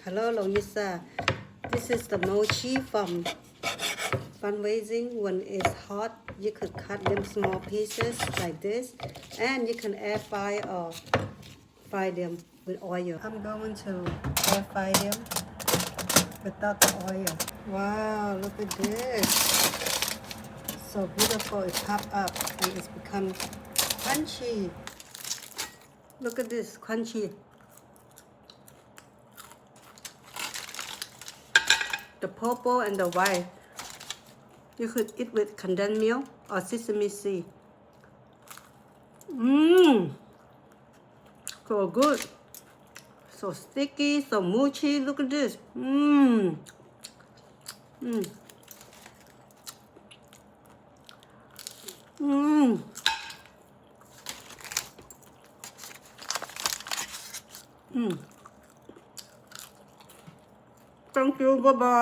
Hello, Louisa. This is the mochi from fundraising. When it's hot, you could cut them small pieces like this, and you can air fry or fry them with oil. I'm going to air fry them without the oil. Wow, look at this. So beautiful. It popped up and it's become crunchy. Look at this, crunchy. The purple and the white. You could eat with condensed milk or sesame seed. Mmm. So good. So sticky, so mochi. Look at this. Mmm. Mmm. Mmm. Mmm. Thank you. Bye-bye.